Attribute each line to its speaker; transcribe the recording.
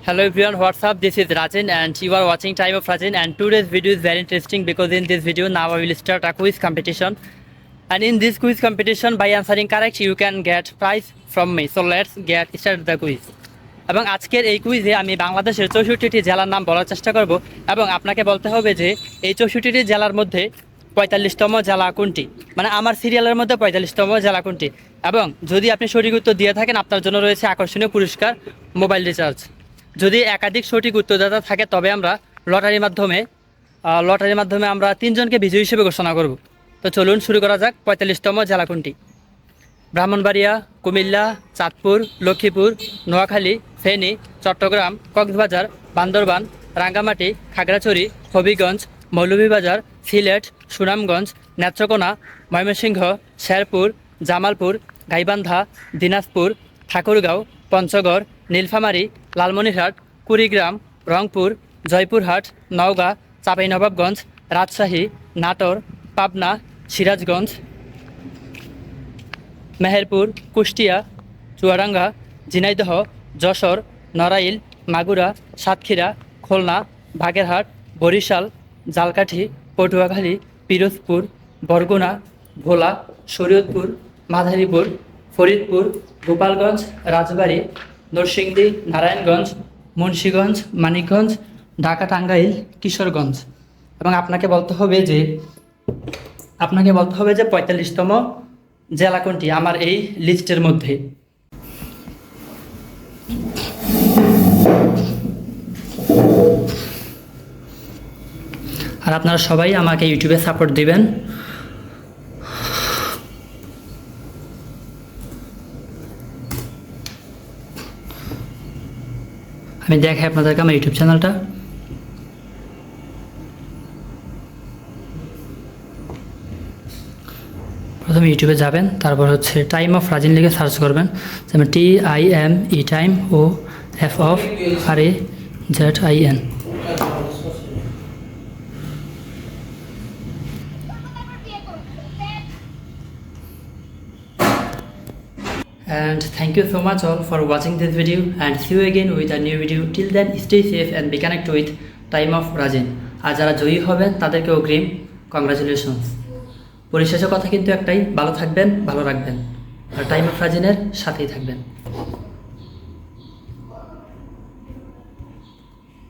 Speaker 1: Hello everyone, what's up? This is Rajan and you are watching Time of Rajan, and today's video is very interesting because in this video now I will start a quiz competition, and in this quiz competition by answering correct you can get prize from me. So let's get started the quiz. এবং আজকের এই কুইজে আমি বাংলাদেশের 64টি জেলার নাম বলার চেষ্টা করব এবং আপনাকে বলতে হবে যে এই 64টি জেলার মধ্যে 45তম জেলা কোনটি, মানে আমার সিরিয়ালের মধ্যে 45তম জেলা কোনটি। এবং যদি আপনি সঠিক উত্তর দিয়ে থাকেন আপনার জন্য রয়েছে আকর্ষণীয় পুরস্কার মোবাইল রিচার্জ। যদি একাধিক সঠিক উত্তরদাতা থাকে তবে আমরা লটারির মাধ্যমে আমরা 3 জনকে বিজয়ী হিসেবে ঘোষণা করব। তো চলুন শুরু করা যাক। 45তম জেলা কোনটি? ব্রাহ্মণবাড়িয়া, কুমিল্লা, চাঁদপুর, লক্ষ্মীপুর, নোয়াখালী, ফেনী, চট্টগ্রাম, কক্সবাজার, বান্দরবান, রাঙ্গামাটি, খাগড়াছড়ি, হবিগঞ্জ, মৌলভীবাজার, সিলেট, সুনামগঞ্জ, নেত্রকোনা, ময়মনসিংহ, শেরপুর, জামালপুর, গাইবান্ধা, দিনাজপুর, ঠাকুরগাঁও, পঞ্চগড়, নীলফামারী, লালমনিরহাট, কুড়িগ্রাম, রংপুর, জয়পুরহাট, নওগাঁ, চাঁপাইনবাবগঞ্জ, রাজশাহী, নাটোর, পাবনা, সিরাজগঞ্জ, মেহেরপুর, কুষ্টিয়া, চুয়াডাঙ্গা, ঝিনাইদহ, যশোর, নড়াইল, মাগুরা, সাতক্ষীরা, খুলনা, বাগেরহাট, বরিশাল, ঝালকাঠি, পটুয়াখালী, পিরোজপুর, বরগুনা, ভোলা, শরীয়তপুর, মাদারীপুর, ফরিদপুর, গোপালগঞ্জ, রাজবাড়ী, নরসিংদী, নারায়ণগঞ্জ, মুন্সিগঞ্জ, মানিকগঞ্জ, ঢাকা, টাঙ্গাইল, কিশোরগঞ্জ। এবং আপনাকে বলতে হবে যে 45তম জেলা কোনটি আমার এই লিস্টের মধ্যে। আর আপনারা সবাই আমাকে ইউটিউবে সাপোর্ট দিবেন। আমি দেখাই আপনাদেরকে আমার ইউটিউব চ্যানেলটা। প্রথমে ইউটিউবে যাবেন, তারপর হচ্ছে টাইম অফ রাজিন লিখে সার্চ করবেন, যেমন TIME টাইম ও FORAZIN। And thank you so much all for watching this video, and see you again with a new video. Till then stay safe and be connected with Time of Rajan. আর যারা জয়ী হবেন তাদেরকে অগ্রিম congratulations. পরিশেষে কথা কিন্তু একটাই, ভালো থাকবেন, ভালো রাখবেন, আর টাইম অফ রাজিনের সাথেই থাকবেন।